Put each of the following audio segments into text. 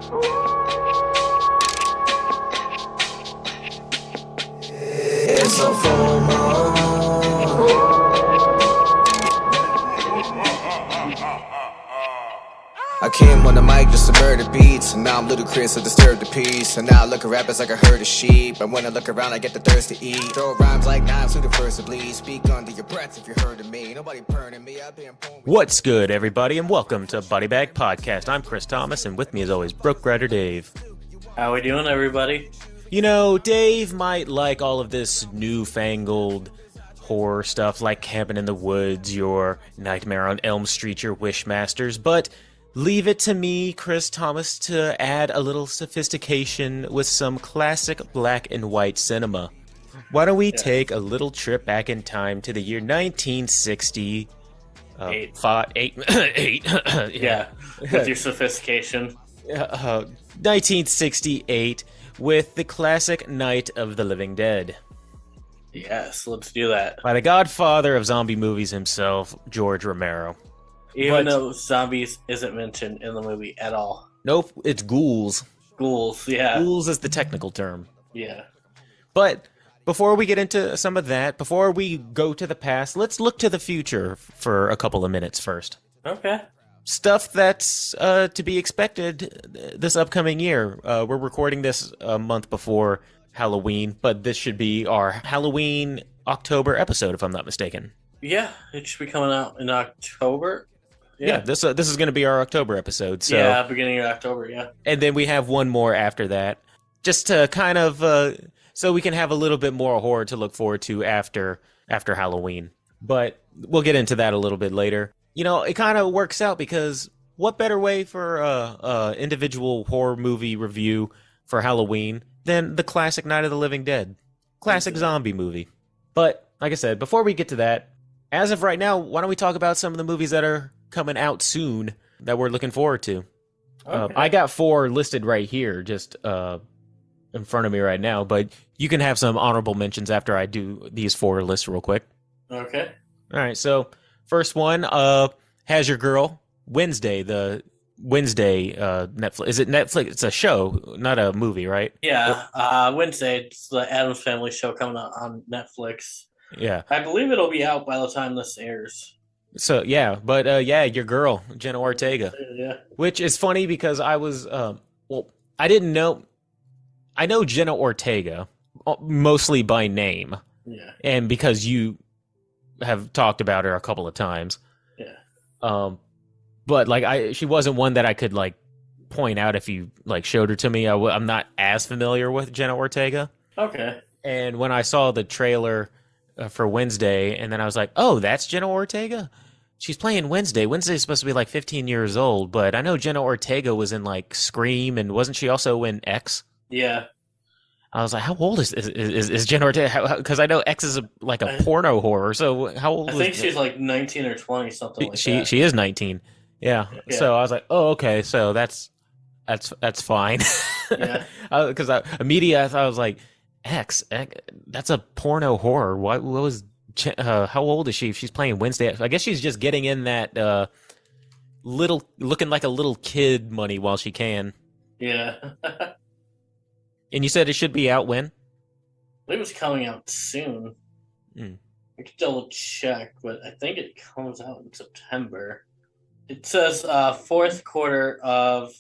It's a full moon. I came on the mic just to murder beats, and now I'm ludicrous to disturb the peace. And now I look at rappers like a herd of sheep, and when I look around I get the thirst to eat. Throw rhymes like knives to the first to bleed. Speak under your breath if you heard of me. Nobody burning me, I've been born. What's good, everybody, and welcome to Body Bag Podcast. I'm Chris Thomas, and with me as always, Broke Rider Dave. How we doing, everybody? You know, Dave might like all of this newfangled horror stuff like Cabin in the Woods, your Nightmare on Elm Street, your Wishmasters, but leave it to me, Chris Thomas, to add a little sophistication with some classic black and white cinema. Why don't we take a little trip back in time to the year 1960? Eight. Yeah. With your sophistication. 1968 with the classic Night of the Living Dead. Yes, let's do that. By the godfather of zombie movies himself, George Romero. Even though zombies isn't mentioned in the movie at all. Nope, it's ghouls. Ghouls, yeah. Ghouls is the technical term. Yeah. But before we get into some of that, before we go to the past, let's look to the future for a couple of minutes first. Okay. Stuff that's to be expected this upcoming year. We're recording this a month before Halloween, but this should be our Halloween October episode, if I'm not mistaken. Yeah, it should be coming out in October. Yeah, this is going to be our October episode. So. Yeah, beginning of October, yeah. And then we have one more after that, just to kind of, so we can have a little bit more horror to look forward to after Halloween. But we'll get into that a little bit later. You know, it kind of works out because what better way for individual horror movie review for Halloween than the classic Night of the Living Dead? Classic zombie movie. But, like I said, before we get to that, as of right now, why don't we talk about some of the movies that are coming out soon that we're looking forward to? Okay. I got 4 listed right here, just in front of me right now, but you can have some honorable mentions after I do these 4 lists real quick. Okay. All right, so first one, Has Your Girl, Wednesday, the Wednesday Netflix. Is it Netflix? It's a show, not a movie, right? Yeah, Wednesday, it's the Addams Family show coming out on Netflix. Yeah. I believe it'll be out by the time this airs. So, yeah, but Your Girl, Jenna Ortega. Yeah. Which is funny because I was, I didn't know. I know Jenna Ortega, mostly by name. Yeah. And because you have talked about her a couple of times. Yeah. But, like, she wasn't one that I could, like, point out if you, like, showed her to me. I'm not as familiar with Jenna Ortega. Okay. And when I saw the trailer for Wednesday, and then I was like, oh, that's Jenna Ortega? She's playing Wednesday. Wednesday's supposed to be like 15 years old, but I know Jenna Ortega was in like Scream, and wasn't she also in X? Yeah. I was like, how old is Jenna Ortega? Because I know X is like a porno horror, so how old I think she's like 19 or 20, something like that. She is 19. Yeah. So I was like, oh, okay, so that's fine. Yeah. Because immediately I was like, X, that's a porno horror. What was how old is she? If she's playing Wednesday, I guess she's just getting in that looking like a little kid money while she can. Yeah. And you said it should be out when? It was coming out soon. I could double check, but I think it comes out in September. It says fourth quarter of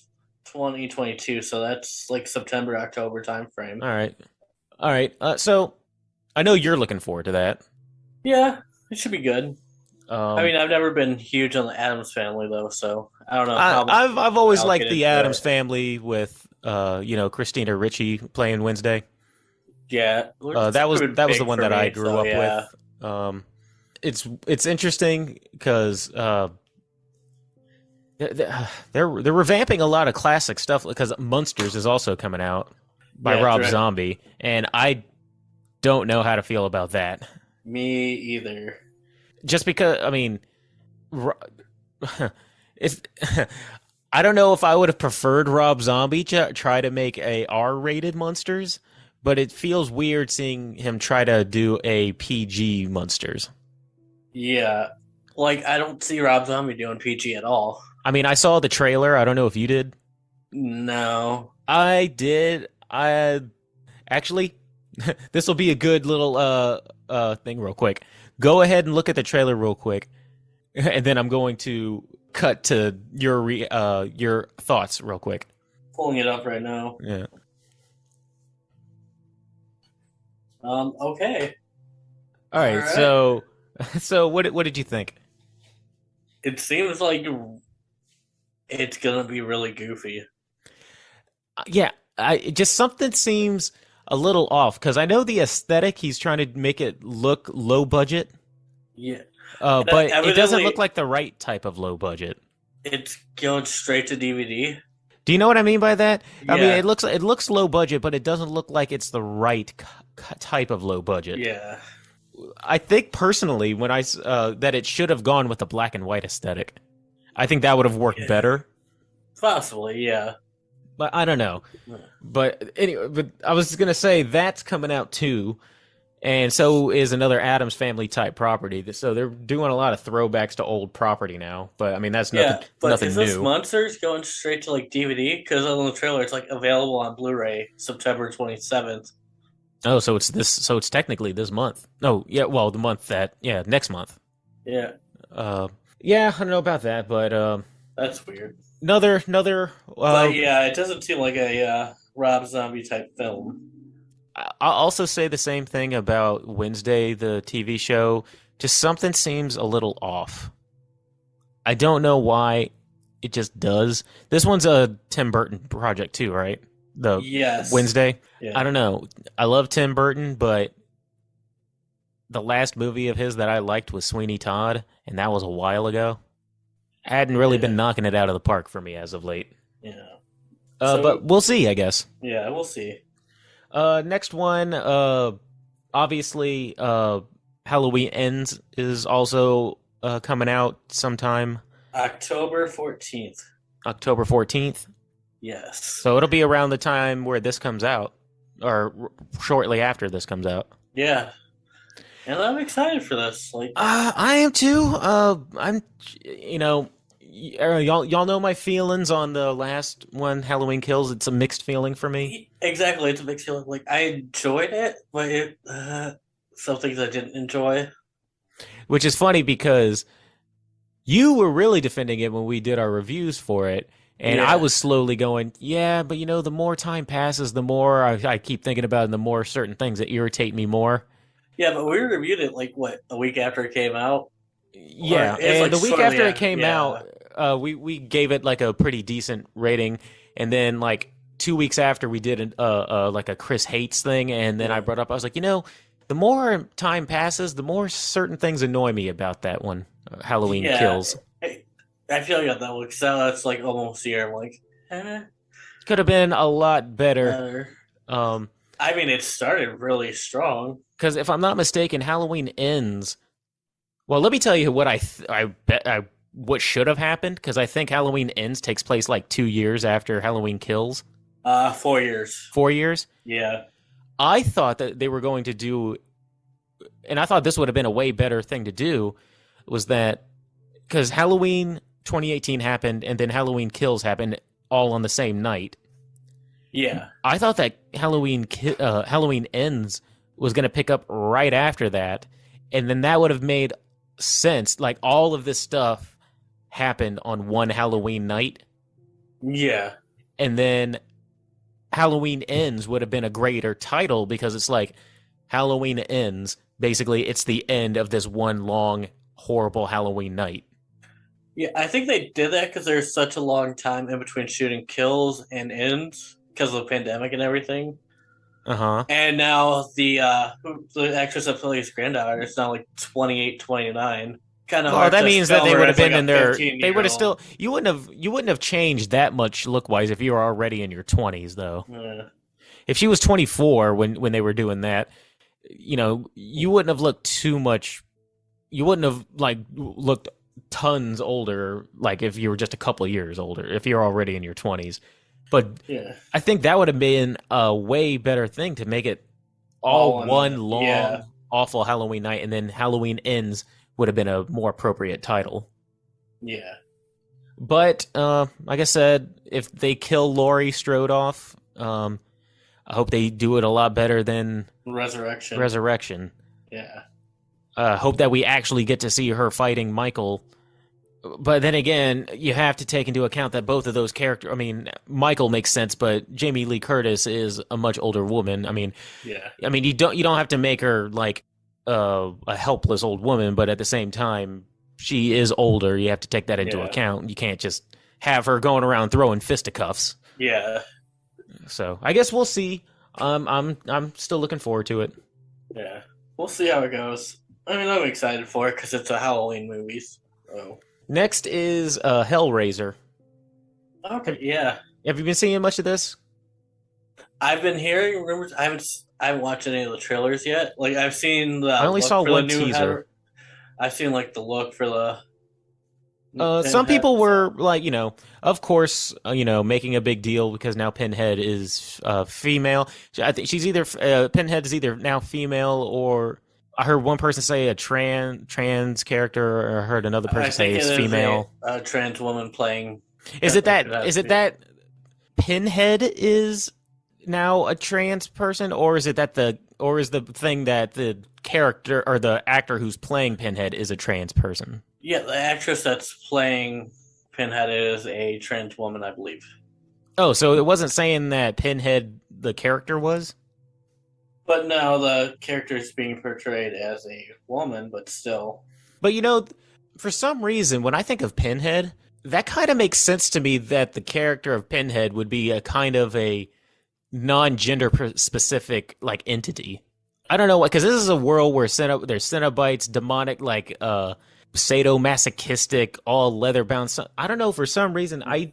2022, so that's like September, October time frame. All right. So I know you're looking forward to that. Yeah, it should be good. I mean, I've never been huge on the Addams Family though, so I don't know. I've always liked the Addams Family with Christina Ricci playing Wednesday. Yeah, that was the one that I grew up with. It's interesting because they're revamping a lot of classic stuff because Munsters is also coming out by Rob Zombie, and I don't know how to feel about that. Me either. Just because, I mean, if I don't know if I would have preferred Rob Zombie to try to make a R-rated Munsters, but it feels weird seeing him try to do a PG Munsters. Yeah, like I don't see Rob Zombie doing PG at all. I mean, I saw the trailer. I don't know if you did. No. I did. I actually, this will be a good little thing real quick. Go ahead and look at the trailer real quick, and then I'm going to cut to your thoughts real quick. Pulling it up right now. Yeah. Okay. All right. right. So what did you think? It seems like it's gonna be really goofy. Yeah, just something seems a little off because I know the aesthetic. He's trying to make it look low budget, Yeah. but it doesn't Evidently, look like the right type of low budget. it's going straight to DVD. Do you know what I mean by that? I mean, Yeah. it looks low budget, but it doesn't look like it's the right type of low budget. Yeah. I think personally, when that it should have gone with the black and white aesthetic. I think that would have worked better. Possibly, yeah. But I don't know. But anyway, but I was gonna say that's coming out too, and so is another Addams Family type property. So they're doing a lot of throwbacks to old property now. But I mean, that's nothing, But nothing is this new. Munsters going straight to like DVD? Because on the trailer, it's like available on Blu-ray September 27th. Oh, so it's this. So it's technically this month. No, yeah. Well, the month next month. Yeah, Yeah, I don't know about that, but that's weird. another. But yeah, it doesn't seem like a Rob Zombie type film. I'll also say the same thing about Wednesday, the TV show. Just something seems a little off. I don't know why. It just does. This one's a Tim Burton project too, right? The Yes. Wednesday. Yeah. I don't know. I love Tim Burton, but the last movie of his that I liked was Sweeney Todd, and that was a while ago. I hadn't really been knocking it out of the park for me as of late. Yeah. But we'll see, I guess. Yeah, we'll see. Next one, obviously, Halloween Ends is also coming out sometime. October 14th. October 14th. Yes. So it'll be around the time where this comes out, or shortly after this comes out. Yeah. And I'm excited for this. Like, I am too. I'm, y'all know my feelings on the last one, Halloween Kills. It's a mixed feeling for me. exactly, it's a mixed feeling. Like, I enjoyed it, but some things I didn't enjoy. Which is funny because you were really defending it when we did our reviews for it. And Yeah. I was slowly going, yeah, but the more time passes, the more I keep thinking about it, and the more certain things that irritate me more. Yeah, but we reviewed it like what, a week after it came out. Yeah, Or it's and like the week shortly after it after- came yeah. out, we gave it like a pretty decent rating, and then like 2 weeks after we did like a Chris Hates thing, and then I brought up, I was like, the more time passes, the more certain things annoy me about that one, Halloween Yeah. Kills. I feel you on that one because that's like almost a year. I'm like, Could have been a lot better. better. I mean, it started really strong. Because if I'm not mistaken, Halloween Ends. Well, let me tell you what what should have happened, because I think Halloween Ends takes place like 2 years after Halloween Kills. 4 years. 4 years. Yeah. I thought that they were going to do, and I thought this would have been a way better thing to do, was that because Halloween 2018 happened and then Halloween Kills happened all on the same night. Yeah. I thought that Halloween Ends was going to pick up right after that, and then that would have made sense. Like all of this stuff happened on one Halloween night, Yeah. and then Halloween Ends would have been a greater title because it's like Halloween Ends. Basically, it's the end of this one long, horrible Halloween night. Yeah, I think they did that because there's such a long time in between shooting Kills and Ends because of the pandemic and everything. Uh-huh. And now the actress that plays granddaughter is now like 28, 29. Kind of Well, hard that to means that film they her would have as, like, been a in their. 15-year-old. They would have still. You wouldn't have changed that much look wise if you were already in your 20s, though. Yeah. If she was 24 when they were doing that, you wouldn't have looked too much. You wouldn't have like looked tons older, like if you were just a couple of years older. If you're already in your 20s, but Yeah. I think that would have been a way better thing to make it all All one in- long yeah. awful Halloween night, and then Halloween Ends would have been a more appropriate title. Yeah. But like I said, if they kill Laurie Strode off, I hope they do it a lot better than Resurrection. Yeah. Hope that we actually get to see her fighting Michael. But then again, you have to take into account that both of those characters. I mean, Michael makes sense, but Jamie Lee Curtis is a much older woman. I mean, you don't have to make her like a helpless old woman, but at the same time, she is older. You have to take that into account. You can't just have her going around throwing fisticuffs. Yeah. So I guess we'll see. I'm still looking forward to it. Yeah, we'll see how it goes. I mean, I'm excited for it because it's a Halloween movie. So. Next is Hellraiser. Okay, yeah. Have you been seeing much of this? I've been hearing rumors. I haven't watched any of the trailers yet. Like I've seen the. I only saw one teaser. I've seen like the look for the. Some people were like, of course, making a big deal because now Pinhead is female. I think she's either Pinhead is either now female, or I heard one person say a trans character, or I heard another person say it's female. A trans woman playing. Is it that Pinhead is now a trans person, or is it that is the thing that the character or the actor who's playing Pinhead is a trans person? Yeah, the actress that's playing Pinhead is a trans woman, I believe. Oh, so it wasn't saying that Pinhead, the character, was? But no, the character is being portrayed as a woman, but still. But for some reason, when I think of Pinhead, that kind of makes sense to me that the character of Pinhead would be a kind of a non-gender specific like entity. I don't know, because this is a world where there's Cenobites, demonic, like sadomasochistic, all leather bound. I don't know, for some reason I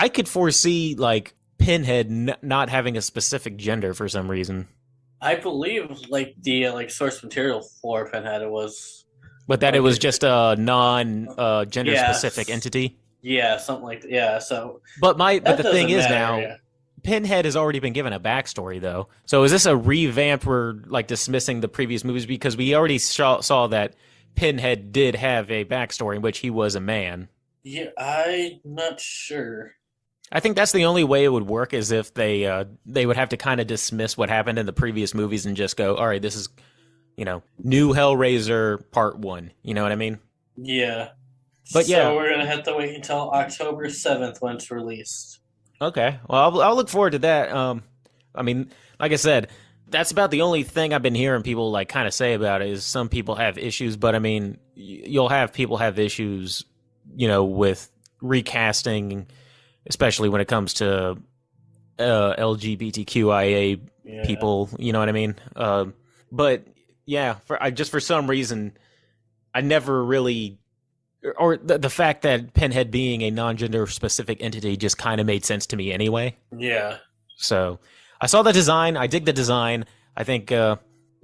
could foresee like Pinhead not having a specific gender for some reason. I believe like the source material for Pinhead was, but that it was just a non-gender specific entity. Yeah, something like that. Yeah. So, but the thing is now. Pinhead has already been given a backstory, though. So is this a revamp? We're like dismissing the previous movies because we already saw that Pinhead did have a backstory in which he was a man. Yeah, I'm not sure. I think that's the only way it would work, is if they would have to kind of dismiss what happened in the previous movies and just go, all right, this is, new Hellraiser Part 1. You know what I mean? Yeah. But so we're going to have to wait until October 7th when it's released. Okay. Well, I'll look forward to that. I mean, like I said, that's about the only thing I've been hearing people like kind of say about it, is some people have issues, but I mean, you'll have people have issues, with recasting, especially when it comes to LGBTQIA people, you know what I mean? But yeah, for some reason, I never really, or the fact that Pinhead being a non-gender specific entity just kind of made sense to me anyway. Yeah. So I saw the design. I dig the design. I think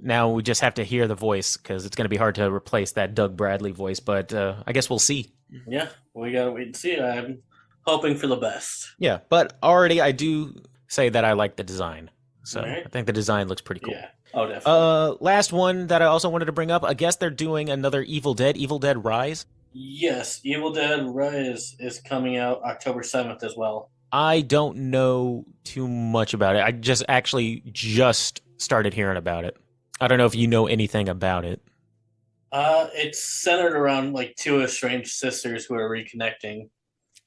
now we just have to hear the voice, because it's going to be hard to replace that Doug Bradley voice. But I guess we'll see. Yeah, we got to wait and see. I'm hoping for the best. Yeah, but already I do say that I like the design. So right. I think the design looks pretty cool. Yeah. Oh, definitely. Last one that I also wanted to bring up. I guess they're doing another Evil Dead Rise. Yes, Evil Dead Rise is coming out October 7th as well. I don't know too much about it. I just started hearing about it. I don't know if you know anything about it. It's centered around like two estranged sisters who are reconnecting.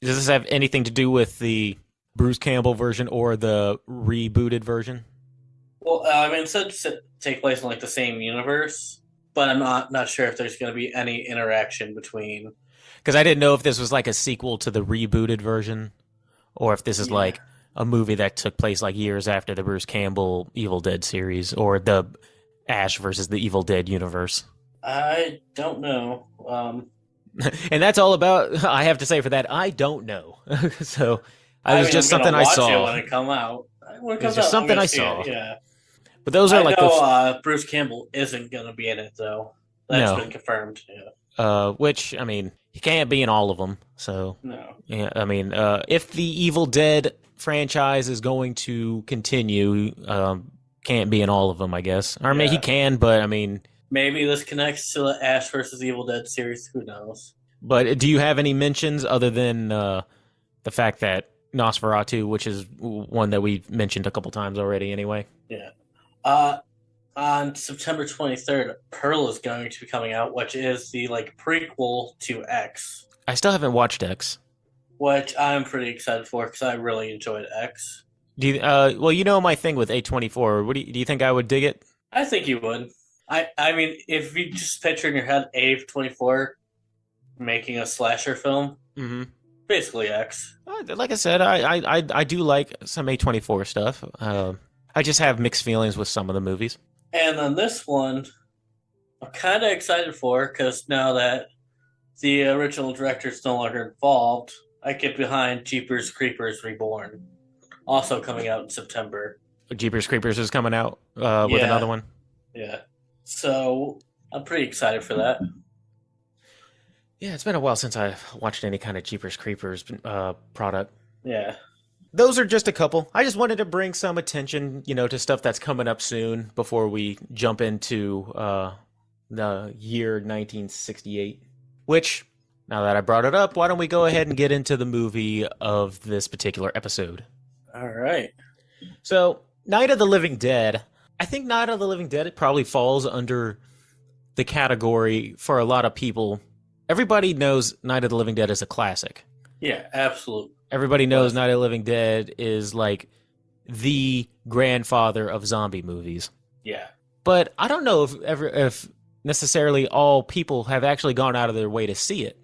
Does this have anything to do with the Bruce Campbell version or the rebooted version? Well, I mean, it said to take place in like the same universe, but I'm not sure if there's going to be any interaction between. Because I didn't know if this was like a sequel to the rebooted version, or if this is like a movie that took place like years after the Bruce Campbell Evil Dead series, or the Ash versus the Evil Dead universe. I don't know. And that's all about, I have to say for that, I don't know. So it was just something I saw. It when it come out. It was just something I saw. Yeah. But those are Bruce Campbell isn't going to be in it, though. That's been confirmed. Yeah. Which, I mean, he can't be in all of them. So, no. Yeah, I mean, if the Evil Dead franchise is going to continue, can't be in all of them, I guess. Or maybe he can, but I mean, maybe this connects to the Ash versus Evil Dead series. Who knows? But do you have any mentions other than the fact that Nosferatu, which is one that we've mentioned a couple times already anyway? Yeah. On September 23rd, Pearl is going to be coming out, which is the prequel to X, I still haven't watched X. which I'm pretty excited for because I really enjoyed X. Do you, well, you know my thing with A24. What do you think I would dig it? I think you would. I mean, if you just picture in your head A24 making a slasher film, basically X. Like I said, I do like some A24 stuff. I just have mixed feelings with some of the movies. And then this one, I'm kind of excited for because now that the original director's no longer involved, I get behind Jeepers Creepers Reborn, also coming out in September. Jeepers Creepers is coming out with another one. Yeah. So I'm pretty excited for that. Yeah, it's been a while since I watched any kind of Jeepers Creepers product. Yeah. Those are just a couple. I just wanted to bring some attention, to stuff that's coming up soon before we jump into the year 1968. Which, now that I brought it up, why don't we go ahead and get into the movie of this particular episode? All right. So, Night of the Living Dead. I think Night of the Living Dead probably falls under the category for a lot of people. Everybody knows Night of the Living Dead is a classic. Yeah, absolutely. Everybody knows Night of the Living Dead is like the grandfather of zombie movies. Yeah. But I don't know if necessarily all people have actually gone out of their way to see it.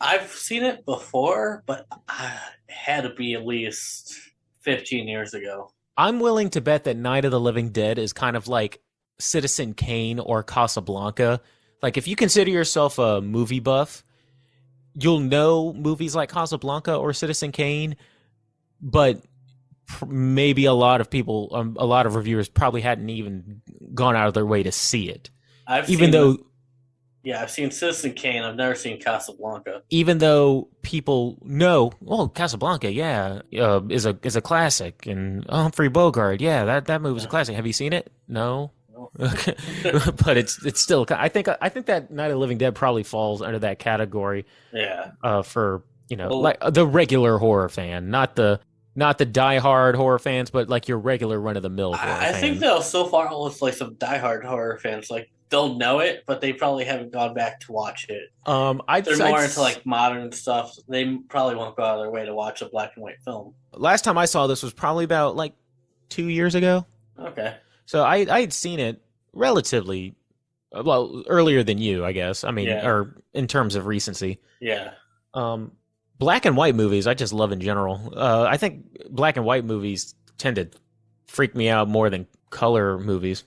I've seen it before, but it had to be at least 15 years ago. I'm willing to bet that Night of the Living Dead is kind of like Citizen Kane or Casablanca. Like, if you consider yourself a movie buff, you'll know movies like Casablanca or Citizen Kane, but maybe a lot of people, a lot of reviewers probably hadn't even gone out of their way to see it. I've seen Citizen Kane. I've never seen Casablanca. Even though people know, Casablanca, is a classic, and Humphrey Bogart, that movie's a classic. Have you seen it? No. But it's still. I think that Night of the Living Dead probably falls under that category. Yeah. For like the regular horror fan, not the diehard horror fans, but like your regular run of the mill. I think they'll so far almost like some diehard horror fans, like they'll know it, but they probably haven't gone back to watch it. They're more into like modern stuff. They probably won't go out of their way to watch a black and white film. Last time I saw this was probably about like 2 years ago. Okay. So I had seen it relatively, earlier than you, I guess. I mean, or in terms of recency. Yeah. Black and white movies, I just love in general. I think black and white movies tend to freak me out more than color movies.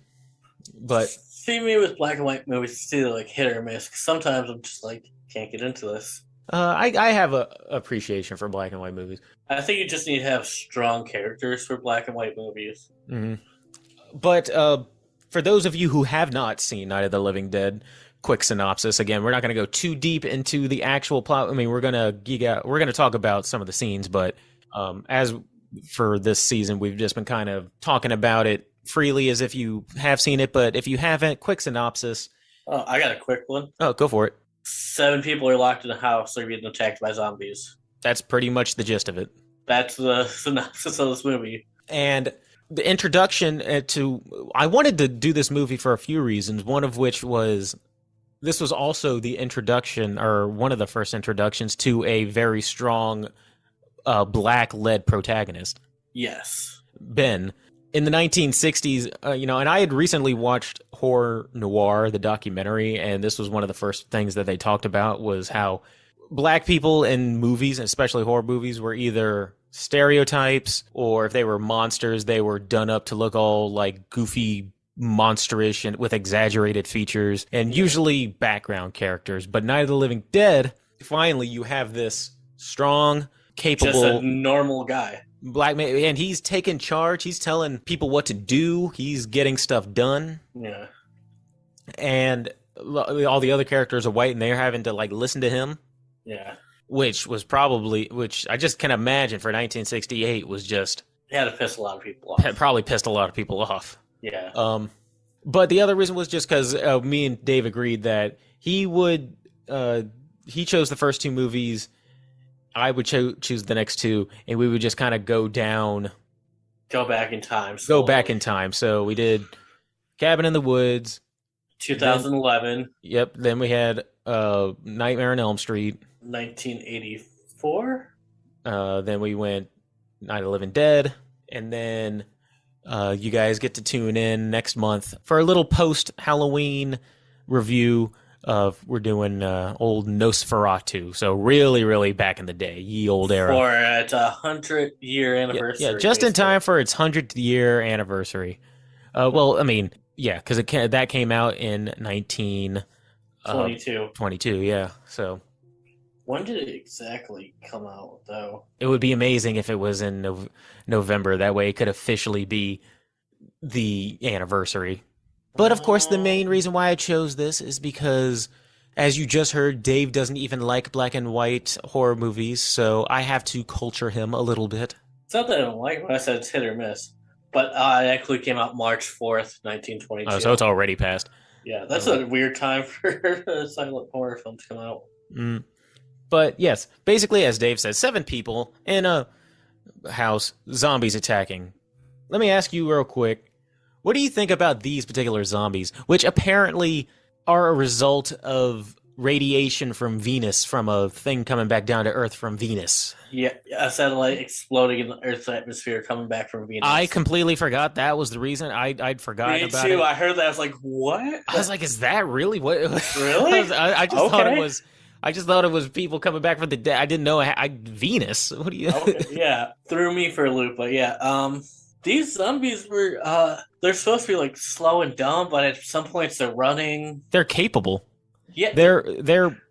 But see, me with black and white movies, it's either like hit or miss. 'Cause sometimes I'm just like, can't get into this. I have a appreciation for black and white movies. I think you just need to have strong characters for black and white movies. Mm-hmm. But for those of you who have not seen Night of the Living Dead, quick synopsis. Again, we're not going to go too deep into the actual plot. I mean, we're going to geek out. We're going to talk about some of the scenes, but as for this season, we've just been kind of talking about it freely as if you have seen it. But if you haven't, quick synopsis. Oh, I got a quick one. Oh, go for it. 7 people are locked in a house. They're being attacked by zombies. That's pretty much the gist of it. That's the synopsis of this movie. And the introduction I wanted to do this movie for a few reasons, one of which was this was also the introduction, or one of the first introductions to a very strong black-led protagonist. Yes. Ben. In the 1960s, and I had recently watched Horror Noir, the documentary, and this was one of the first things that they talked about was how black people in movies, especially horror movies, were either stereotypes, or if they were monsters, they were done up to look all like goofy, monsterish, and with exaggerated features, and usually background characters. But Night of the Living Dead, finally, you have this strong, capable, just a normal guy, black man, and he's taking charge. He's telling people what to do. He's getting stuff done. Yeah, and all the other characters are white, and they're having to like listen to him. Yeah. Which I just can imagine for 1968 was just... It had to piss a lot of people off. It probably pissed a lot of people off. Yeah. But the other reason was just because me and Dave agreed that he would he chose the first two movies. I would choose the next two, and we would just kind of go back in time. Go back in time. So we did Cabin in the Woods. 2011. Yep. Then we had Nightmare on Elm Street. 1984. Then we went Night of the Living Dead. And then you guys get to tune in next month for a little post-Halloween review of we're doing old Nosferatu. So really, really back in the day, ye old era. For its 100-year anniversary. Yeah, just in time for its 100th-year anniversary. Well, I mean, yeah, because that came out in 1922. Yeah, so. When did it exactly come out, though? It would be amazing if it was in November. That way it could officially be the anniversary. But, of course, the main reason why I chose this is because, as you just heard, Dave doesn't even like black and white horror movies, so I have to culture him a little bit. It's not that I don't like it, I said it's hit or miss. But it actually came out March 4th, 1922. Oh, so it's already passed. Yeah, that's a weird time for a silent horror film to come out. But, yes, basically, as Dave says, 7 people in a house, zombies attacking. Let me ask you real quick. What do you think about these particular zombies, which apparently are a result of radiation from Venus, from a thing coming back down to Earth from Venus? Yeah, a satellite exploding in the Earth's atmosphere coming back from Venus. I completely forgot that was the reason. I'd forgotten about it. I heard that. I was like, what? I was like, is that really what? Really? I just thought it was. I just thought it was people coming back from the dead. I didn't know Venus. What do you? Yeah, threw me for a loop. But yeah, these zombies were they're supposed to be like slow and dumb, but at some points they're running. They're capable. Yeah, they're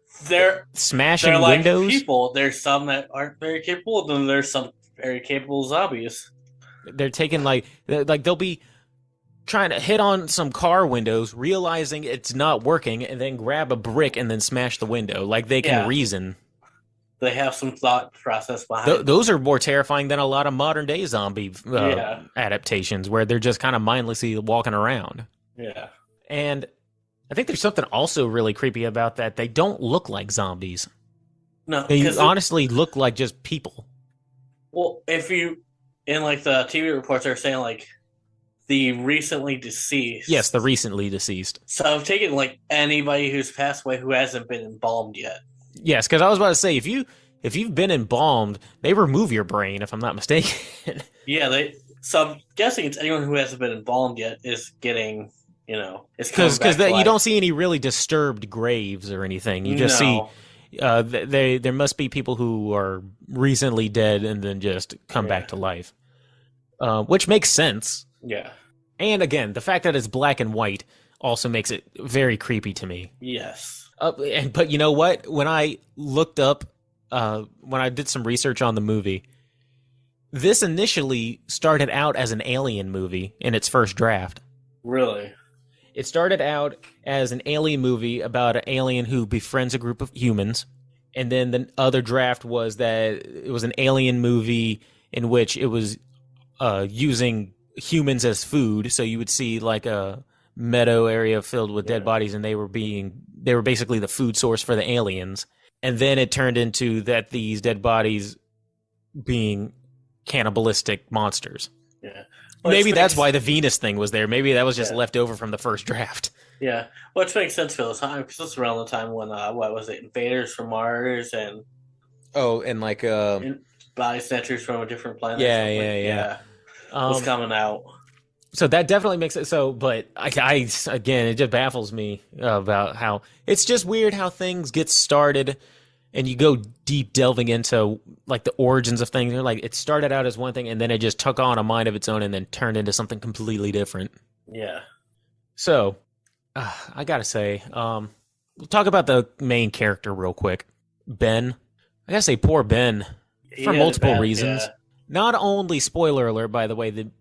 smashing they're like windows. People. There's some that aren't very capable, then there's some very capable zombies. They're taking like they'll be trying to hit on some car windows, realizing it's not working, and then grab a brick and then smash the window. Like they can reason. They have some thought process behind those are more terrifying than a lot of modern day zombie adaptations where they're just kind of mindlessly walking around. Yeah. And I think there's something also really creepy about that. They don't look like zombies. No. They honestly look like just people. Well, if you, in like the TV reports are saying like the recently deceased. Yes, the recently deceased. So I've taken like anybody who's passed away who hasn't been embalmed yet. Yes, because I was about to say, if you've been embalmed, they remove your brain, if I'm not mistaken. Yeah, so I'm guessing it's anyone who hasn't been embalmed yet is getting, it's because you don't see any really disturbed graves or anything. You just see there must be people who are recently dead and then just come back to life, which makes sense. Yeah, and again, the fact that it's black and white also makes it very creepy to me. Yes. But you know what? When I looked up, when I did some research on the movie, this initially started out as an Alien movie in its first draft. Really? It started out as an Alien movie about an alien who befriends a group of humans. And then the other draft was that it was an alien movie in which it was using humans as food. So you would see like a meadow area filled with dead bodies, and they were basically the food source for the aliens. And then it turned into that these dead bodies being cannibalistic monsters. Yeah. Maybe that's why the Venus thing was there. Maybe that was just left over from the first draft. Yeah, which makes sense for the time, because this is around the time when what was it, Invaders from Mars and like Body Snatchers from a Different Planet. Yeah. Was coming out. So that definitely makes it so, but I again, it just baffles me about how it's just weird how things get started and you go deep delving into like the origins of things. You're like, it started out as one thing and then it just took on a mind of its own and then turned into something completely different. Yeah. So I gotta say, we'll talk about the main character real quick. Ben. I gotta say, poor Ben, for multiple reasons. Yeah. Not only, spoiler alert, by the way, the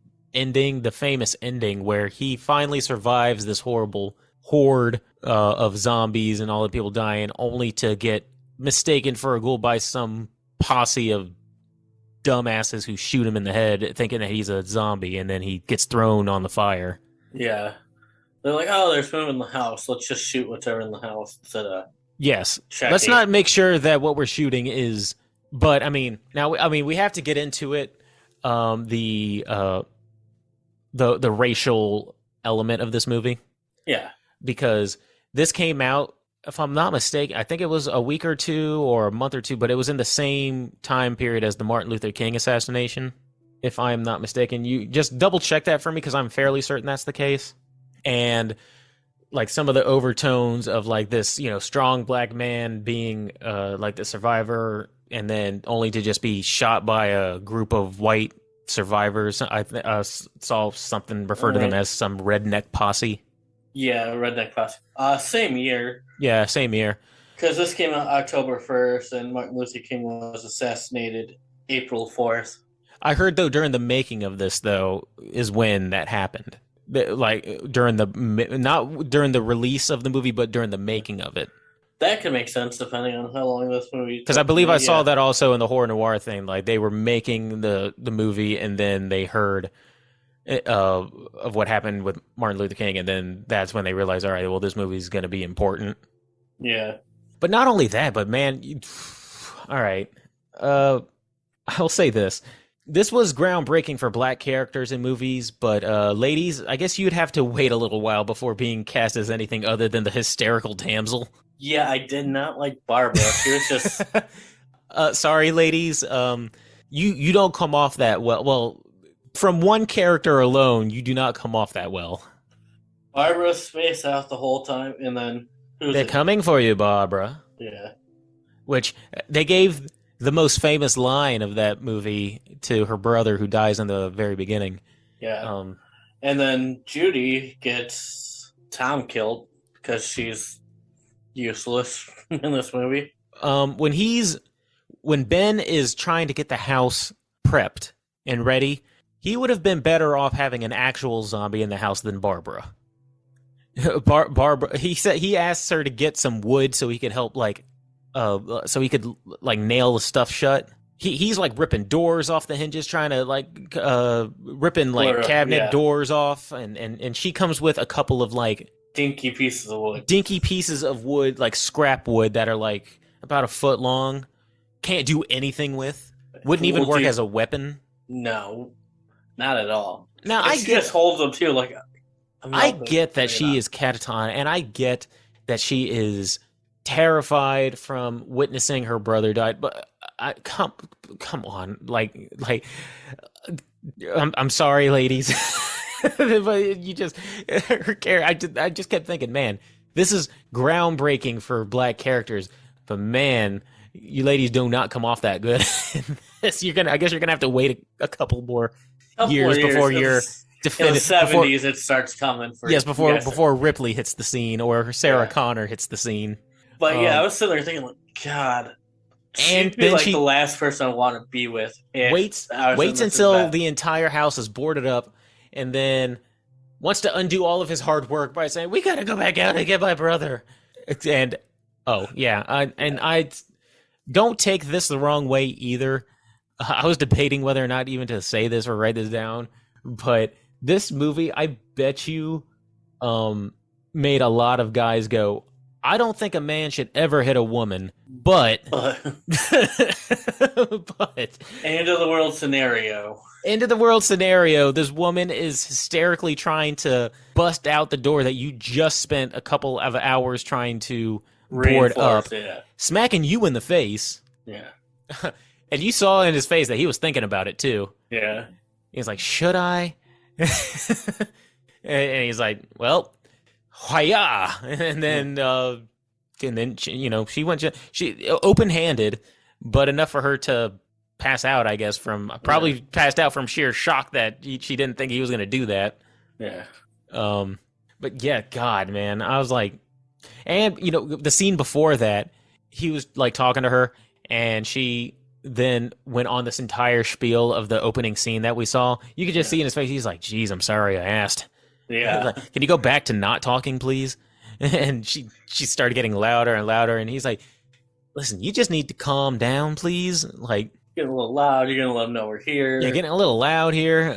famous ending where he finally survives this horrible horde of zombies and all the people dying, only to get mistaken for a ghoul by some posse of dumbasses who shoot him in the head thinking that he's a zombie, and then he gets thrown on the fire. Yeah. They're like, oh, there's food in the house. Let's just shoot whatever in the house instead of Yes. checking. Let's not make sure that what we're shooting is. But we have to get into it. The racial element of this movie. Yeah. Because this came out, if I'm not mistaken, I think it was a week or two or a month or two, but it was in the same time period as the Martin Luther King assassination, if I'm not mistaken. You just double check that for me, because I'm fairly certain that's the case. And like some of the overtones of like this, strong black man being like the survivor, and then only to just be shot by a group of white survivors. I saw something refer to them as some redneck posse. Yeah, Redneck Posse. Same year. Yeah, same year. Because this came out October 1st, and Martin Luther King was assassinated April 4th. I heard, though, during the making of this, though, is when that happened. Like, not during the release of the movie, but during the making of it. That could make sense, depending on how long this movie took. Because I believe I saw that also in the horror noir thing. Like, they were making the movie, and then they heard of what happened with Martin Luther King, and then that's when they realized, all right, well, this movie is going to be important. Yeah. But not only that, but man, all right. I'll say this. This was groundbreaking for black characters in movies, but ladies, I guess you'd have to wait a little while before being cast as anything other than the hysterical damsel. Yeah, I did not like Barbara. She was just... sorry, ladies. You don't come off that well. Well, from one character alone, you do not come off that well. Barbara's spaced out the whole time, and then... They're coming for you, Barbara. Yeah. Which they gave the most famous line of that movie to her brother, who dies in the very beginning. Yeah. And then Judy gets Tom killed because she's useless in this movie. When Ben is trying to get the house prepped and ready, he would have been better off having an actual zombie in the house than Barbara. Barbara, he asks her to get some wood so he could help, so he could nail the stuff shut. He's like ripping doors off the hinges, trying to ripping cabinet doors off, and she comes with a couple of dinky pieces of wood, like scrap wood that are like about a foot long. Can't do anything with. Wouldn't even work as a weapon. No, not at all. Now she just holds them too. I get that she is catatonic, and I get that she is terrified from witnessing her brother die. But come on, I'm sorry, ladies, but you just her character. I just kept thinking, man, this is groundbreaking for black characters, but man, you ladies do not come off that good. I guess you're gonna have to wait a couple more years before you're definitive. In the 70s, it starts coming. Before Ripley hits the scene or Sarah Connor hits the scene. But I was sitting there thinking, God, she'd be the last person I want to be with. Waits until the entire house is boarded up, and then wants to undo all of his hard work by saying, "We gotta go back out and get my brother." And I don't take this the wrong way either. I was debating whether or not even to say this or write this down, but this movie, I bet you, made a lot of guys go, I don't think a man should ever hit a woman, but end of the world scenario. End of the world scenario. This woman is hysterically trying to bust out the door that you just spent a couple of hours trying to board up, smacking you in the face. Yeah. And you saw in his face that he was thinking about it too. Yeah. He's like, should I? And he's like, well, hiya. And then she went, she open-handed, but enough for her to pass out, I guess, passed out from sheer shock that she didn't think he was going to do that. Yeah. But yeah, God, man, I was like, and the scene before that, he was like talking to her, and she then went on this entire spiel of the opening scene that we saw. You could just see in his face, he's like, geez, I'm sorry I asked. Yeah. Like, can you go back to not talking, please? And she started getting louder and louder, and he's like, listen, you just need to calm down, please. Like, getting a little loud, you're gonna let them know we're here. Yeah, getting a little loud here.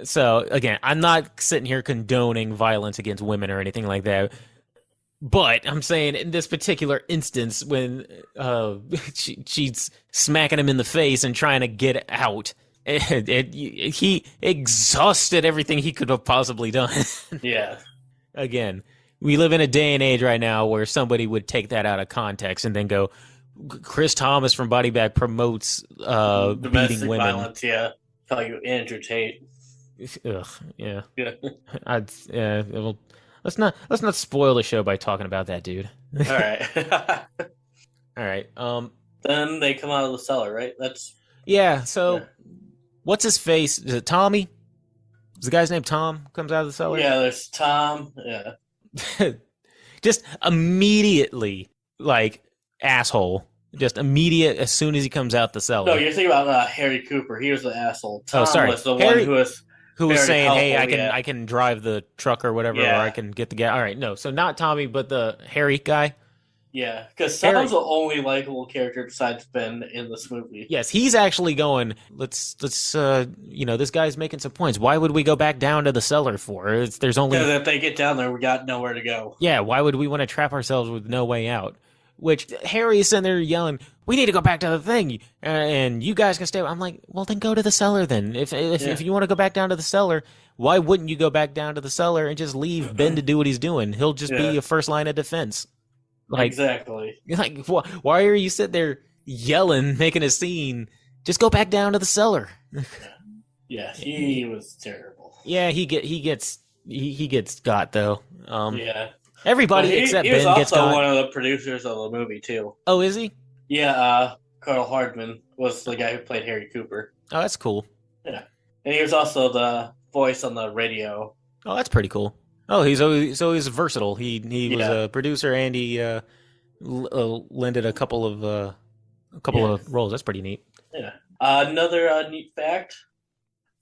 So again, I'm not sitting here condoning violence against women or anything like that. But I'm saying in this particular instance, when she's smacking him in the face and trying to get out, he exhausted everything he could have possibly done. Yeah. Again, we live in a day and age right now where somebody would take that out of context and then go, Chris Thomas from Body Bag promotes Domestic beating women. violence, yeah. Call you Andrew Tate. Ugh, yeah. Yeah. Well, let's not spoil the show by talking about that dude. All right. All right. Then they come out of the cellar, right? Yeah. So, what's his face? Is it Tommy? Is the guy's name Tom? Comes out of the cellar. Yeah. There's Tom. Yeah. Just immediately, like, asshole. Just immediate as soon as he comes out the cellar. No, you're thinking about Harry Cooper. He was the asshole. Tom was the Harry, one who was saying, helpful, "Hey, I can drive the truck or whatever, or I can get the gas." All right, no, so not Tommy, but the Harry guy. Yeah, because Tom's the only likable character besides Ben in this movie. Yes, he's actually going. Let's this guy's making some points. Why would we go back down to the cellar for? There's only because if they get down there, we got nowhere to go. Yeah, why would we want to trap ourselves with no way out? Which Harry is sitting there yelling, "We need to go back to the thing, and you guys can stay." I'm like, well, then go to the cellar then. If you want to go back down to the cellar, why wouldn't you go back down to the cellar and just leave Ben to do what he's doing? He'll just be a first line of defense. Like, exactly. Like, why are you sitting there yelling, making a scene? Just go back down to the cellar. Yeah, he was terrible. Yeah, he gets got though. Yeah. Everybody except Ben gets got. He was also one of the producers of the movie, too. Oh, is he? Yeah, Carl Hardman was the guy who played Harry Cooper. Oh, that's cool. Yeah. And he was also the voice on the radio. Oh, that's pretty cool. Oh, he's versatile. He was a producer and he lended a couple of roles. That's pretty neat. Yeah. Another neat fact,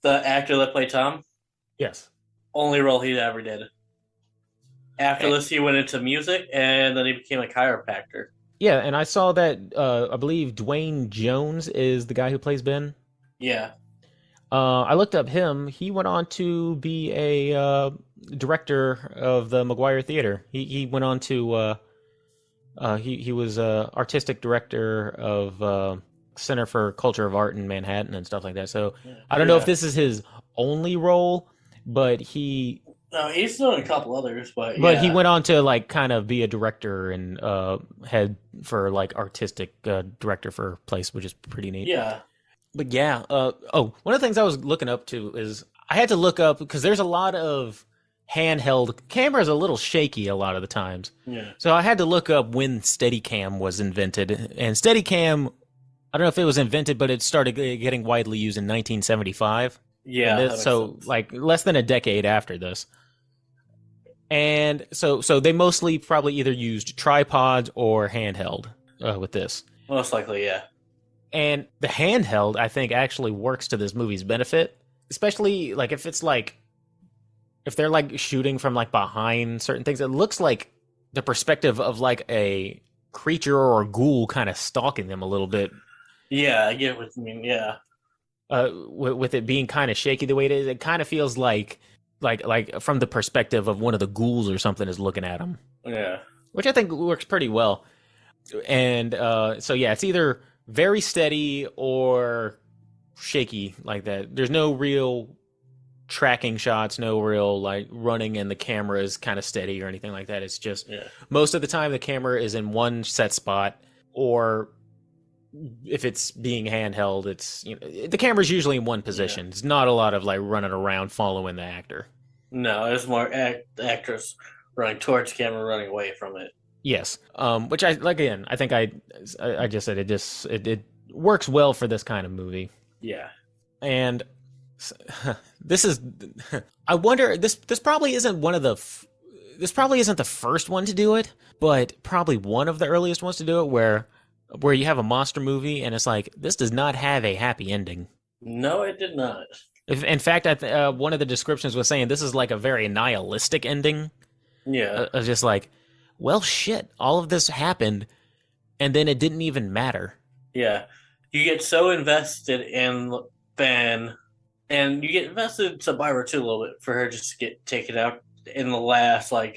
the actor that played Tom. Yes. Only role he ever did. After this, he went into music, and then he became a chiropractor. Yeah, and I saw that, I believe Dwayne Jones is the guy who plays Ben. Yeah. I looked up him. He went on to be a director of the McGuire Theater. He went on to, he was artistic director of Center for Culture of Art in Manhattan and stuff like that. So I don't know if this is his only role, but he... No, he's done a couple others, but he went on to like kind of be a director and head for like artistic director for place, which is pretty neat. Yeah. But yeah, one of the things I was looking up to is I had to look up because there's a lot of handheld camera's a little shaky a lot of the times. Yeah. So I had to look up when Steadicam was invented, and Steadicam, I don't know if it was invented, but it started getting widely used in 1975. Yeah. So like less than a decade after this. And so they mostly probably either used tripods or handheld with this. Most likely, yeah. And the handheld, I think, actually works to this movie's benefit, especially like if they're like shooting from like behind certain things. It looks like the perspective of like a creature or a ghoul kind of stalking them a little bit. Yeah, I get what you mean. Yeah. With it being kind of shaky the way it is, it kind of feels like from the perspective of one of the ghouls or something is looking at him. Yeah. Which I think works pretty well. And so yeah, it's either very steady or shaky like that. There's no real tracking shots, no real like running and the camera is kind of steady or anything like that. It's just most of the time the camera is in one set spot, or if it's being handheld, it's the camera's usually in one position. It's not a lot of like running around following the actor. No, it's more actors running towards the camera, running away from it. Yes, which I think I just said it works well for this kind of movie. Yeah, and this is I wonder this probably isn't this probably isn't the first one to do it, but probably one of the earliest ones to do it where you have a monster movie and it's like, this does not have a happy ending. No, it did not. In fact, one of the descriptions was saying this is like a very nihilistic ending. Yeah. Of just like, well, shit, all of this happened and then it didn't even matter. Yeah. You get so invested in Ben, and you get invested in Survivor too a little bit for her just to get taken out in the last, 5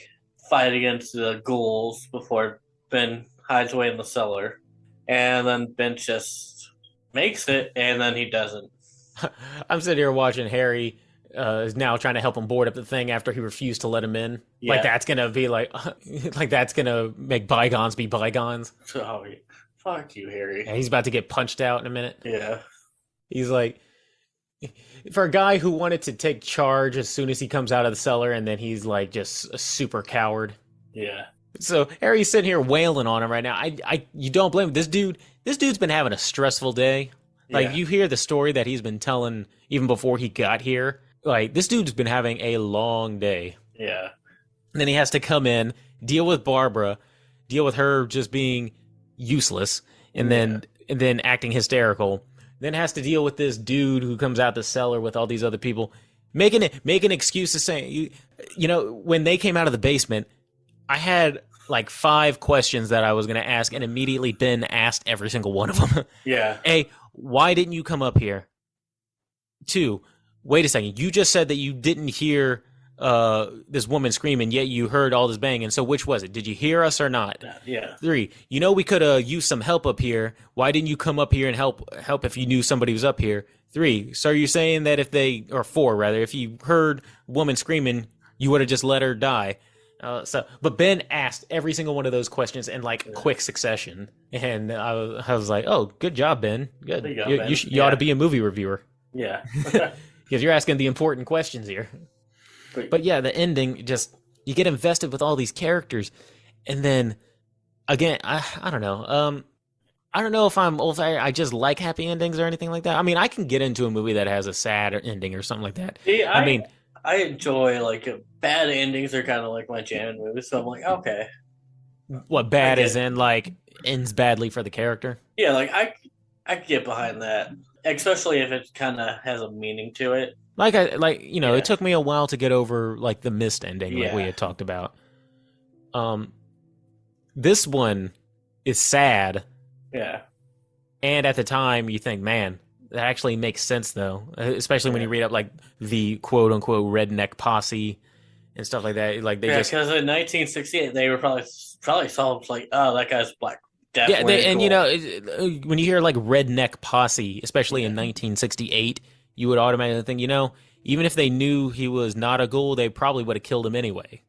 fight against the ghouls before Ben hides away in the cellar. And then Ben just makes it, and then he doesn't. I'm sitting here watching Harry is now trying to help him board up the thing after he refused to let him in. Yeah. Like that's gonna be like that's gonna make bygones be bygones. Oh, fuck you, Harry. And he's about to get punched out in a minute. Yeah. He's like, for a guy who wanted to take charge as soon as he comes out of the cellar, and then he's like just a super coward. Yeah. So Harry's sitting here wailing on him right now. You don't blame him. This dude's been having a stressful day. Like, you hear the story that he's been telling even before he got here. Like, this dude's been having a long day. Yeah. And then he has to come in, deal with Barbara, deal with her just being useless, and then acting hysterical. Then has to deal with this dude who comes out the cellar with all these other people, making excuses saying, you know, when they came out of the basement, I had like 5 questions that I was going to ask, and immediately Ben asked every single one of them. Yeah. A, why didn't you come up here? 2, wait a second. You just said that you didn't hear this woman screaming, yet you heard all this banging. So which was it? Did you hear us or not? Yeah. 3, you know we could have used some help up here. Why didn't you come up here and help if you knew somebody was up here? 3, so are you saying that or 4 rather, if you heard woman screaming, you would have just let her die? But Ben asked every single one of those questions in like quick succession, and I was like, "Oh, good job, Ben. Good. You ought to be a movie reviewer." Yeah, because you're asking the important questions here. But yeah, the ending you get invested with all these characters, and then again, I don't know. I don't know if I just like happy endings or anything like that. I mean, I can get into a movie that has a sad ending or something like that. See, I enjoy like bad endings are kind of like my jam in movies, so I'm like, okay. What bad is in like ends badly for the character? Yeah, like I can get behind that, especially if it kind of has a meaning to it. It took me a while to get over like the Mist ending, like we had talked about. This one is sad. Yeah. And at the time, you think, man, that actually makes sense, though, especially when you read up like the quote unquote redneck posse and stuff like that. Like because in 1968 they were probably saw like, oh, that guy's black. Definitely and cool. you know, when you hear like redneck posse, especially in 1968, you would automatically think, you know, even if they knew he was not a ghoul, they probably would have killed him anyway.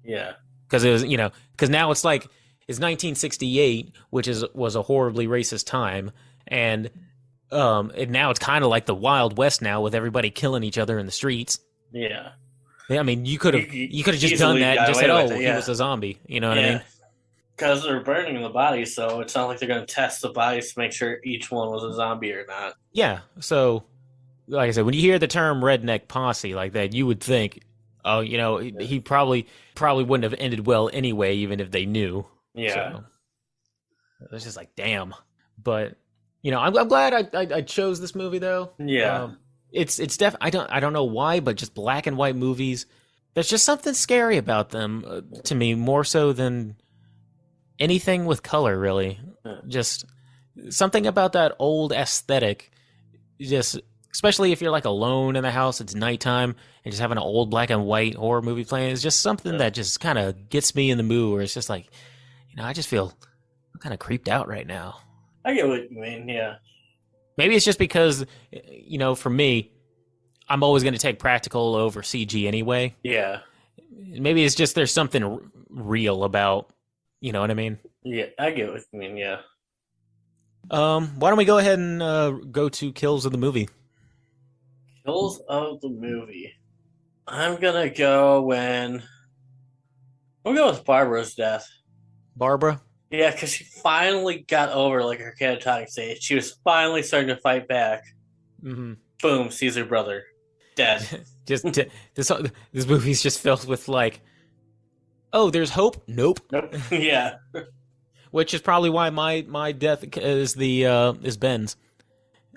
Yeah, because it was, you know, because now it's like it's 1968, which was a horribly racist time, and now it's kind of like the Wild West now with everybody killing each other in the streets. Yeah. I mean, you could have just done that and just said, "Oh, he was a zombie." You know what I mean? Because they're burning the bodies, so it's not like they're going to test the bodies to make sure each one was a zombie or not. Yeah. So, like I said, when you hear the term "redneck posse" like that, you would think, "Oh, you know, he probably wouldn't have ended well anyway, even if they knew." Yeah. So, it's just like, damn. But you know, I'm glad I chose this movie though. Yeah. It's I don't know why, but just black and white movies, there's just something scary about them to me, more so than anything with color, really. Just something about that old aesthetic, just especially if you're like alone in the house, it's nighttime, and just having an old black and white horror movie playing is just something that just kind of gets me in the mood, where it's just like, you know, I just feel I'm kind of creeped out right now. I get what you mean, yeah. Maybe it's just because, you know, for me, I'm always going to take practical over CG anyway. Yeah. Maybe it's just there's something real about, you know what I mean? Yeah, I get what you mean, yeah. Why don't we go ahead and go to kills of the movie? Kills of the movie. I'm going to go we'll go with Barbara's death. Barbara? Yeah, because she finally got over like her catatonic stage. She was finally starting to fight back. Mm-hmm. Boom, sees her brother dead. This movie's just filled with like, oh, there's hope. Nope. Yeah. Which is probably why my death is is Ben's.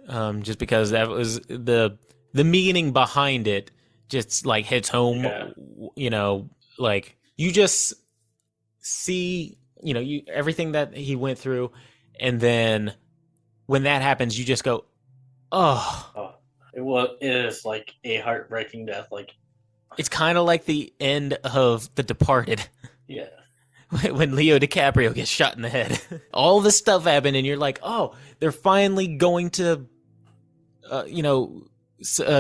Just because that was the meaning behind it. Just like hits home. Yeah. You know, like you just see. You know, everything that he went through, and then when that happens, you just go, "Oh!" It is like a heartbreaking death. Like it's kind of like the end of The Departed. Yeah. When Leo DiCaprio gets shot in the head. All this stuff happened, and you're like, oh, they're finally going to,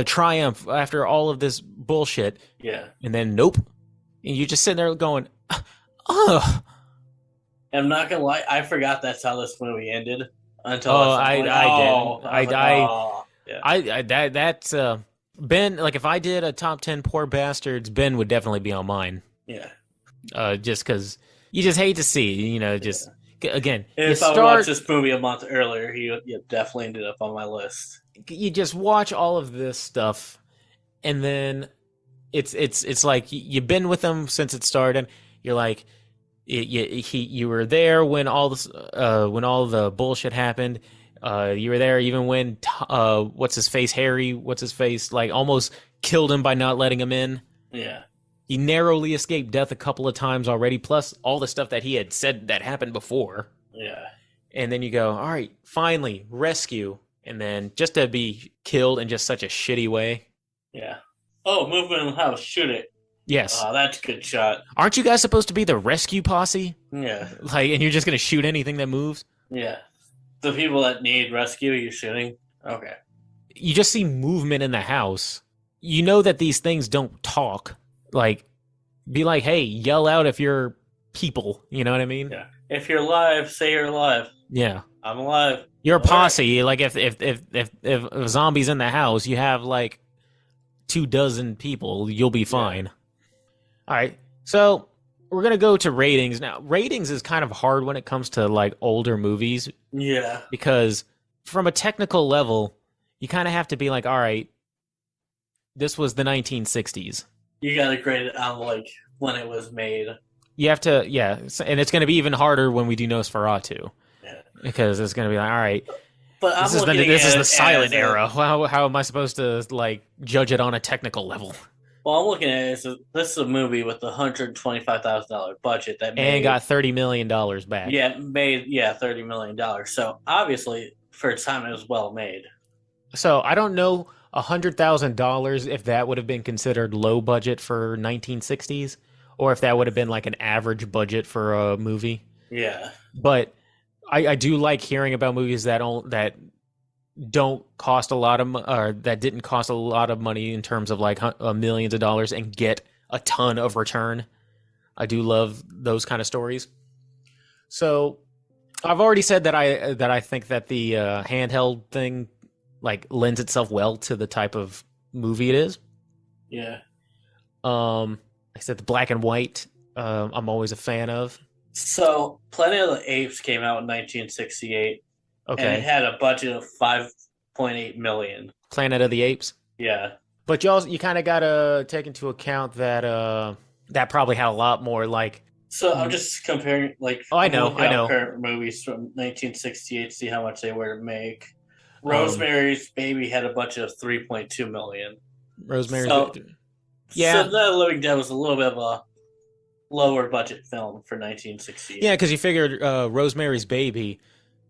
triumph after all of this bullshit. Yeah. And then, nope. And you're just sitting there going, oh. I'm not gonna lie, I forgot that's how this movie ended until that's Ben. Like, if I did a top 10 poor bastards, Ben would definitely be on mine. Yeah. Just because you just hate to see, again. If I watched this movie a month earlier, he definitely ended up on my list. You just watch all of this stuff, and then it's like you've been with him since it started. You're like, you were there when all the bullshit happened. You were there even when Harry like almost killed him by not letting him in. Yeah. He narrowly escaped death a couple of times already, plus all the stuff that he had said that happened before. Yeah. And then you go, all right, finally, rescue. And then just to be killed in just such a shitty way. Yeah. Oh, movement in the house, shoot it. Yes. Oh, that's a good shot. Aren't you guys supposed to be the rescue posse? Yeah. And you're just going to shoot anything that moves? Yeah. The people that need rescue, you're shooting? Okay. You just see movement in the house. You know that these things don't talk. Like, be like, hey, yell out if you're people. You know what I mean? Yeah. If you're alive, say you're alive. Yeah. I'm alive. You're a posse. Like, if a zombie's in the house, you have, like, 24 people. You'll be fine. Yeah. All right. So, we're going to go to ratings. Now, ratings is kind of hard when it comes to, like, older movies. Yeah. Because from a technical level, you kind of have to be like, all right, this was the 1960s. You got to grade it on, like, when it was made. You have to, yeah. And it's going to be even harder when we do Nosferatu. Yeah. Because it's going to be like, all right, but this is the silent era. How am I supposed to, like, judge it on a technical level? Well, I'm looking at it as this is a movie with a $125,000 budget that made, and got $30 million back. Yeah, $30 million. So obviously, for its time, it was well made. So I don't know $100,000 if that would have been considered low budget for 1960s, or if that would have been like an average budget for a movie. Yeah, but I do like hearing about movies that don't cost a lot of, or that didn't cost a lot of money in terms of like millions of dollars and get a ton of return. I do love those kind of stories. So I've already said that I think that the handheld thing like lends itself well to the type of movie it is. Yeah. I said the black and white. I'm always a fan of. So Planet of the Apes came out in 1968. Okay. And it had a budget of $5.8 million. Planet of the Apes? Yeah. But you kind of got to take into account that that probably had a lot more, like... So I'm just comparing, like... Oh, I know. Current movies from 1968 to see how much they were to make. Rosemary's Baby had a budget of $3.2 million. Rosemary's Baby. Yeah. So Night of the Living Dead was a little bit of a lower budget film for 1968. Yeah, because you figured Rosemary's Baby...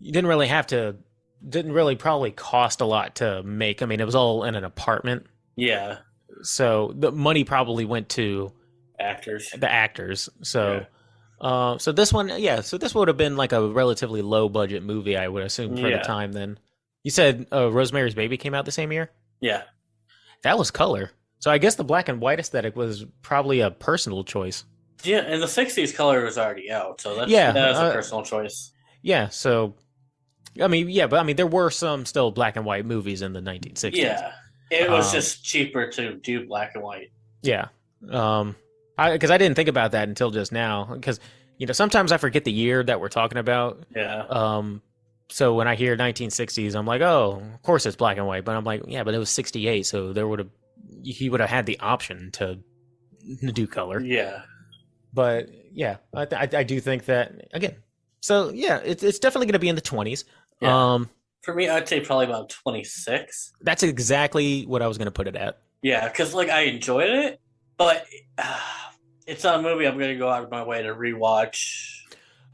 didn't really probably cost a lot to make. I mean, it was all in an apartment. Yeah. So the money probably went to the actors. So, yeah. So this one, so this would have been like a relatively low budget movie, I would assume, for the time. Then you said Rosemary's Baby came out the same year. Yeah. That was color. So I guess the black and white aesthetic was probably a personal choice. Yeah, in the 60s, color was already out, so that was a personal choice. Yeah. So. I mean, there were some still black and white movies in the 1960s. Yeah, it was just cheaper to do black and white. Yeah, because I didn't think about that until just now. Because sometimes I forget the year that we're talking about. Yeah. So when I hear 1960s, I'm like, oh, of course it's black and white. But I'm like, yeah, but it was 68, so he would have had the option to do color. Yeah. But yeah, I do think that again. So yeah, it's definitely going to be in the 20s. Yeah. For me, I'd say probably about 26. That's exactly what I was going to put it at. Yeah, because like I enjoyed it, but it's not a movie I'm going to go out of my way to rewatch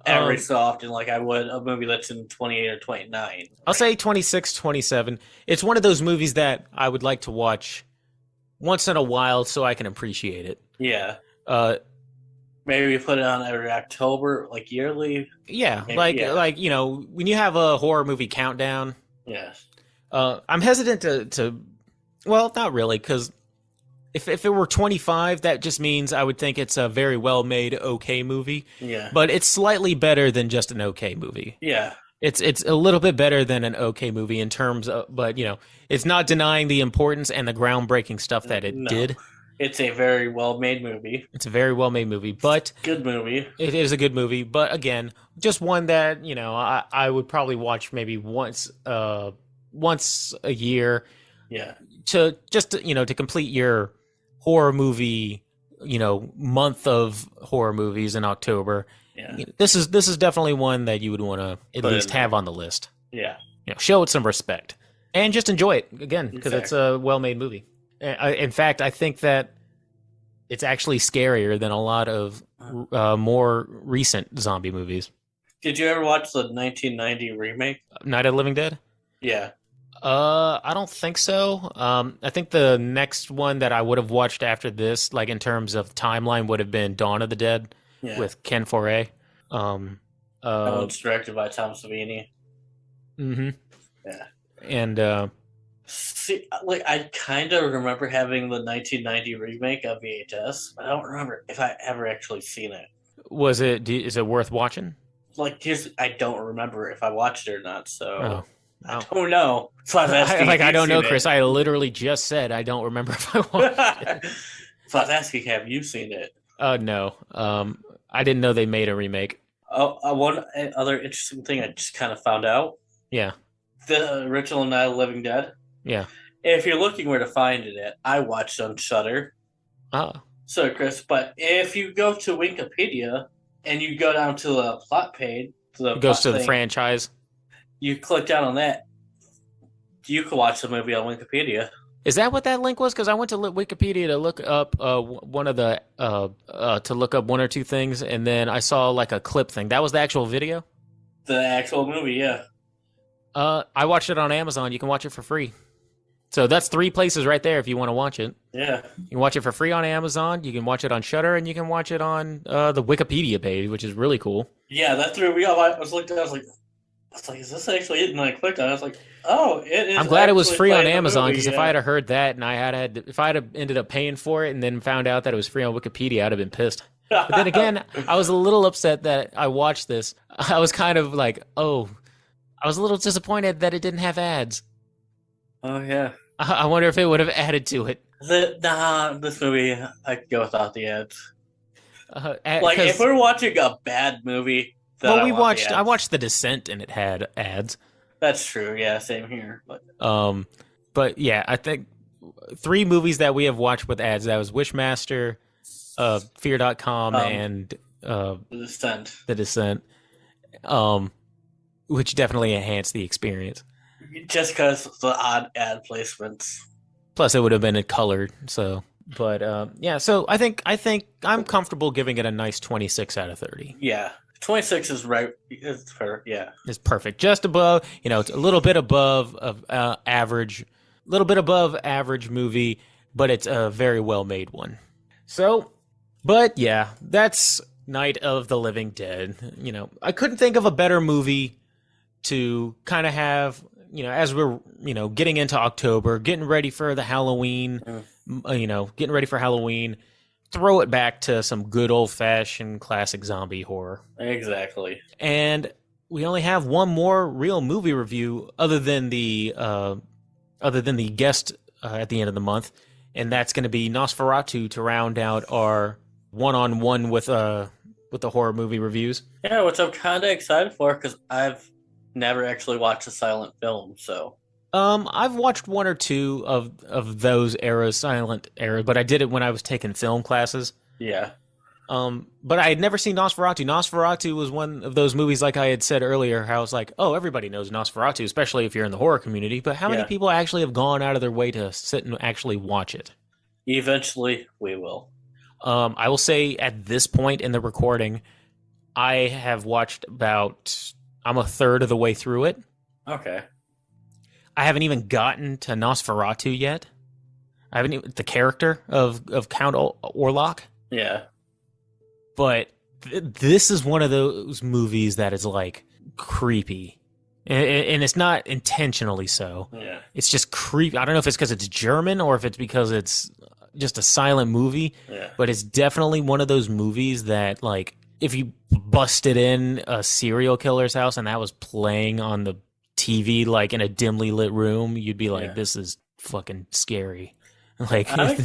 every so often, like I would a movie that's in 28 or 29. I'll say 26, 27. It's one of those movies that I would like to watch once in a while so I can appreciate it. Yeah. Maybe we put it on every October, like yearly. Yeah, Maybe, yeah. like when you have a horror movie countdown. Yes. I'm hesitant to well, not really, because if it were 25, that just means I would think it's a very well made okay movie. Yeah. But it's slightly better than just an okay movie. Yeah. It's a little bit better than an okay movie in terms of, but it's not denying the importance and the groundbreaking stuff that it did. It's a very well made movie. It's a very well made movie, but good movie. It is a good movie, but again, just one that I would probably watch maybe once a year. Yeah. To complete your horror movie, month of horror movies in October. Yeah. This is definitely one that you would want to at least have on the list. Yeah. Show it some respect and just enjoy it again because it's a well-made movie. In fact, I think that it's actually scarier than a lot of more recent zombie movies. Did you ever watch the 1990 remake? Night of the Living Dead? Yeah. I don't think so. I think the next one that I would have watched after this, like in terms of timeline, would have been Dawn of the Dead with Ken Foray. That one's directed by Tom Savini. Mm-hmm. Yeah. And see, like I kind of remember having the 1990 remake of VHS, but I don't remember if I ever actually seen it. Is it worth watching? Like, I don't remember if I watched it or not. So. I don't know. So I was asking I don't know, Chris. I literally just said I don't remember if I watched it. So I was asking, have you seen it? No. I didn't know they made a remake. One other interesting thing I just kind of found out. Yeah. The original Night of the Living Dead. Yeah. If you're looking where to find it at, I watched on Shudder. Oh. So, Chris, but if you go to Wikipedia and you go down to the plot page, it goes to the franchise. You click down on that, you can watch the movie on Wikipedia. Is that what that link was? Because I went to Wikipedia to look up one of the to look up one or two things, and then I saw like a clip thing. That was the actual video. The actual movie, yeah. I watched it on Amazon. You can watch it for free. So that's 3 places right there if you want to watch it. Yeah. You can watch it for free on Amazon. You can watch it on Shudder, and you can watch it on the Wikipedia page, which is really cool. Yeah, that threw me off. I was like, is this actually it? And I clicked on it. I was like, oh, it is. I'm glad it was free on Amazon because if I had heard that and if I had ended up paying for it and then found out that it was free on Wikipedia, I'd have been pissed. But then again, I was a little upset that I watched this. I was kind of like, I was a little disappointed that it didn't have ads. Oh, yeah. I wonder if it would have added to it. This movie, I could go without the ads. If we're watching a bad movie... Well, I watched The Descent and it had ads. That's true. Yeah, same here. But yeah, I think 3 movies that we have watched with ads. That was Wishmaster, Fear.com, and The Descent. The Descent, which definitely enhanced the experience. Just because the odd ad placements. Plus, it would have been colored. So, but yeah. So I think I'm comfortable giving it a nice 26 out of 30. Yeah. 26 is right. It's fair. Yeah, it's perfect. Just above, it's a little bit above average, movie, but it's a very well made one. So, but yeah, that's Night of the Living Dead. I couldn't think of a better movie to kind of have. As we're getting into October, getting ready for the Halloween, getting ready for Halloween. Throw it back to some good old-fashioned classic zombie horror. Exactly. And we only have one more real movie review other than the guest at the end of the month, and that's going to be Nosferatu to round out our one-on-one with the horror movie reviews. Yeah, which I'm kind of excited for because I've never actually watched a silent film, so... I've watched 1 or 2 of those silent eras, but I did it when I was taking film classes. Yeah. But I had never seen Nosferatu. Nosferatu was one of those movies, like I had said earlier, how I was like, oh, everybody knows Nosferatu, especially if you're in the horror community, but how many people actually have gone out of their way to sit and actually watch it? Eventually, we will. I will say at this point in the recording, I have watched I'm a third of the way through it. Okay. I haven't even gotten to Nosferatu yet. I haven't even the character of Count Orlok. Yeah. but this is one of those movies that is like creepy. And it's not intentionally so. Yeah. It's just creepy. I don't know if it's because it's German or if it's because it's just a silent movie. Yeah. But it's definitely one of those movies that, like, if you busted in a serial killer's house and that was playing on the TV, like in a dimly lit room, you'd be like, this is fucking scary. Like, I'm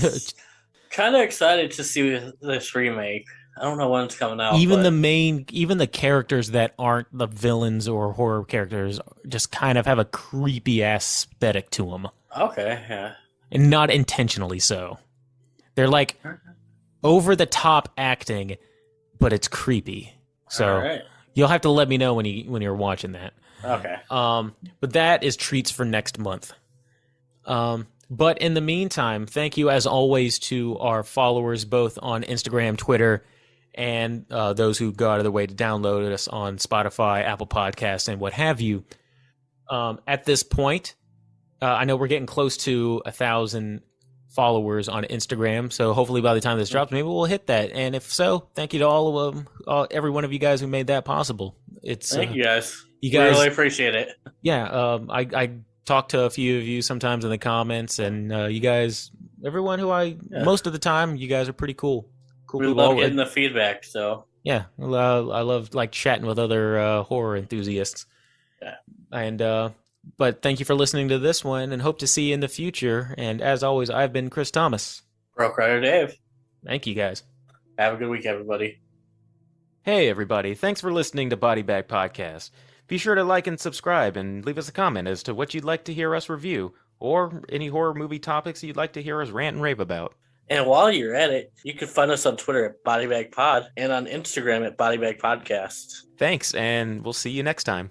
kind of excited to see this remake. I don't know when it's coming out. even the characters that aren't the villains or horror characters just kind of have a creepy aesthetic to them. Okay, yeah. And not intentionally so. They're like over the top acting, but it's creepy. So you'll have to let me know when you're watching that. Okay. But that is treats for next month. But in the meantime, thank you as always to our followers both on Instagram, Twitter, and those who go out of their way to download us on Spotify, Apple Podcasts, and what have you. At this point, I know we're getting close to 1,000 followers on Instagram, so hopefully by the time this drops, maybe we'll hit that. And if so, thank you to all of them, every one of you guys who made that possible. Thank you guys. You guys really appreciate it. Yeah, I talk to a few of you sometimes in the comments, and you guys, everyone who most of the time, you guys are pretty cool. We love getting the feedback, so. Yeah, I love like chatting with other horror enthusiasts. Yeah. And but thank you for listening to this one, and hope to see you in the future. And as always, I've been Chris Thomas. Broke Rider Dave. Thank you guys. Have a good week, everybody. Hey, everybody. Thanks for listening to Body Bag Podcast. Be sure to like and subscribe and leave us a comment as to what you'd like to hear us review, or any horror movie topics you'd like to hear us rant and rave about. And while you're at it, you can find us on Twitter at BodyBagPod and on Instagram at BodyBagPodcast. Thanks, and we'll see you next time.